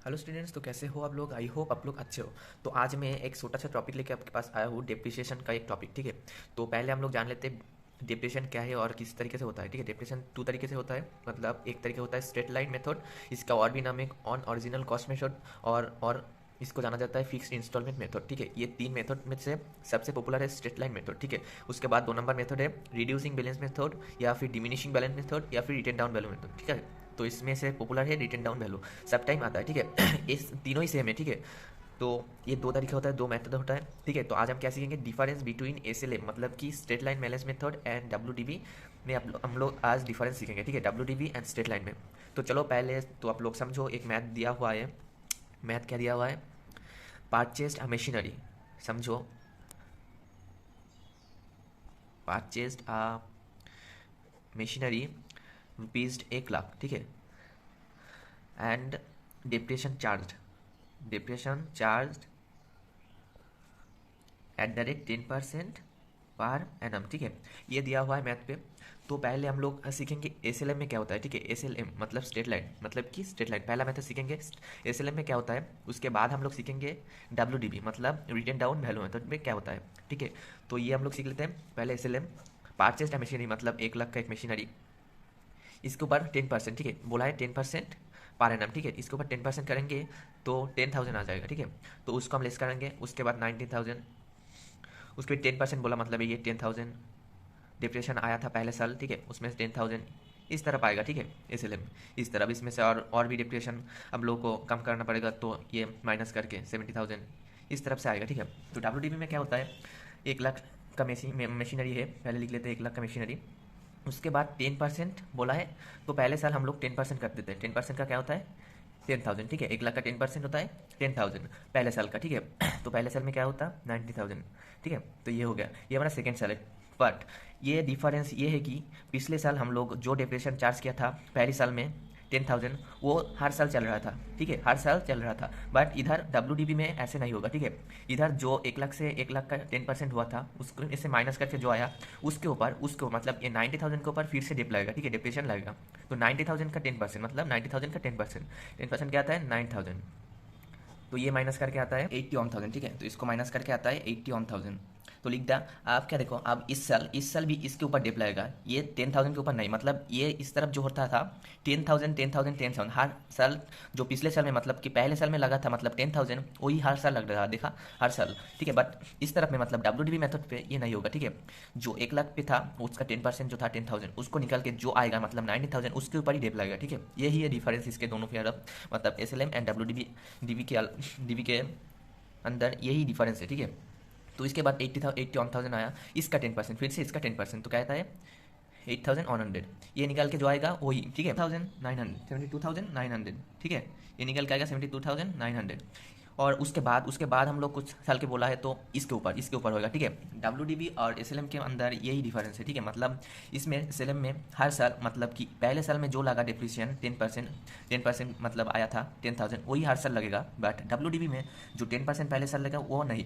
Hello students, तो कैसे हो आप लोग। आई होप आप लोग अच्छे हो। तो आज मैं एक छोटा सा टॉपिक लेके आपके पास आया हूँ, डिप्रिसिएशन का एक टॉपिक। ठीक है, तो पहले हम लोग जान लेते हैं डिप्रिसिएशन क्या है और किस तरीके से होता है। ठीक है, डिप्रिसिएशन दो तरीके से होता है। मतलब एक तरीके होता है स्ट्रेट लाइन मेथड, इसका और भी नाम है ऑन ओरिजिनल कॉस्ट मेथड, और इसको जाना जाता है फिक्स्ड इंस्टॉलमेंट मेथड। ठीक है, ये तीन मेथड में से सबसे पॉपुलर है स्ट्रेट लाइन मेथड। ठीक है, उसके बाद 2 नंबर मेथड है रिड्यूसिंग बैलेंस मेथड, या फिर डिमिनिशिंग बैलेंस मेथड, या फिर रिटर्न डाउन वैल्यू मेथड। ठीक है, तो इसमें से पॉपुलर है रिटर्न डाउन वैल्यू, सब टाइम आता है। ठीक है, इस तीनों ही सेम है। ठीक है, तो ये दो तरीके होता है, दो मेथड होता है। ठीक है, तो आज हम क्या सीखेंगे, डिफरेंस बिटवीन एसएलएम मतलब कि straight line balance method and WDB में हम लोग आज डिफरेंस सीखेंगे। ठीक है, डब्ल्यूडीबी एंड स्ट्रेट लाइन में। तो चलो पहले तो आप लोग समझो, एक मैथ दिया हुआ है। मैथ क्या दिया हुआ है, परचेस्ड मशीनरी। समझो, परचेस्ड मशीनरी रुपीज 1 लाख। ठीक है, and depression charge, depression charge @ 10% per annum. ठीक है, ये दिया हुआ है मैथ पे। तो पहले हम लोग सीखेंगे एसएलएम में क्या होता है। ठीक है, एसएलएम मतलब स्ट्रेट लाइन, मतलब कि स्ट्रेट लाइन पहला मेथड सीखेंगे एसएलएम में क्या होता है। उसके बाद हम लोग सीखेंगे डब्ल्यूडीबी मतलब रिटर्न डाउन वैल्यू मेथड में क्या होता है। ठीक है, तो ये हम लोग सीख लेते हैं पहले एसएलएम। परचेस्ड मशीनरी मतलब 1 लाख का एक मशीनरी, इसके ऊपर 10%। ठीक है, बोला है 10% पर एनम। ठीक है, इसके ऊपर 10% करेंगे तो 10,000 आ जाएगा। ठीक है, तो उसको हम लेस करेंगे, उसके बाद 19,000, उसके 10% बोला मतलब ये 10,000 डिप्रेशन आया था पहले साल। ठीक है, उसमें से 10,000 इस तरफ आएगा। ठीक है, एसएलएम इस तरफ, इसमें से और भी डिप्रेशन हम लोग को कम करना पड़ेगा, तो ये माइनस करके 70,000 इस तरफ से आएगा। ठीक है, तो डब्ल्यूडीबी में क्या होता है, 1 लाख का मशीनरी है, पहले लिख लेते हैं 1 लाख का मशीनरी। उसके बाद 10% बोला है, तो पहले साल हम लोग 10% कर देते हैं। 10% का क्या होता है 10,000। ठीक है, 1 लाख का 10% होता है 10,000 पहले साल का। ठीक है, तो पहले साल में क्या होता है 90,000। ठीक है, तो ये हो गया, ये हमारा सेकेंड साल है। बट ये डिफरेंस ये है कि पिछले साल हम लोग जो डिप्रेशन चार्ज किया था पहले साल में 10,000, वो हर साल चल रहा था। ठीक है, हर साल चल रहा था। बट इधर डब्ल्यूडीबी में ऐसे नहीं होगा। ठीक है, इधर जो 1 लाख से 1 लाख का 10% हुआ था, उसको इससे माइनस करके जो आया उसके ऊपर मतलब ये 90,000 के ऊपर फिर से डिप लगेगा। ठीक है, डिप्रेशन लगेगा। तो 90,000 का 10% मतलब 90,000 का 10%, 10% क्या आता है 9,000। तो ये माइनस करके आता है 81,000। ठीक है, तो इसको माइनस करके आता है 81,000। तो लिख दिया। आप क्या देखो, अब इस साल भी इसके ऊपर डिप लगेगा, ये 10,000 के ऊपर नहीं। मतलब ये इस तरफ जो होता था 10,000 10,000 10,000 हर साल, जो पिछले साल में मतलब कि पहले साल में लगा था मतलब 10,000, वही हर साल लग रहा है, देखा, हर साल। ठीक है, बट इस तरफ में मतलब डब्ल्यूडीबी मेथड पे ये नहीं होगा। ठीक है, जो 1 लाख पे था उसका 10% जो था 10,000, उसको निकाल के जो आएगा मतलब 90,000, उसके ऊपर ही डिप लगेगा। ठीक है, यही है डिफरेंस इसके दोनों के तरफ, मतलब एसएलएम एंड डब्ल्यूडीबी डीबी के अंदर यही डिफरेंस है। ठीक है, तो इसके बाद 81,000 आया, इसका 10%, फिर से इसका 10%, तो क्या आता है 8,100। ये निकाल के जो आएगा वही। ठीक है, 900 72,900। ठीक है, ये निकल के आएगा 72,900। और उसके बाद हम लोग कुछ साल के बोला है, तो इसके ऊपर होगा। ठीक है, डब्ल्यूडीबी और एसएलएम के अंदर यही डिफरेंस है। ठीक है, मतलब इसमें एसएलएम में हर साल मतलब कि पहले साल में जो लगा डिप्रिसिएशन 10% मतलब आया था 10,000, वही हर साल लगेगा। बट डब्ल्यूडीबी में जो 10% पहले साल लगा वो नहीं।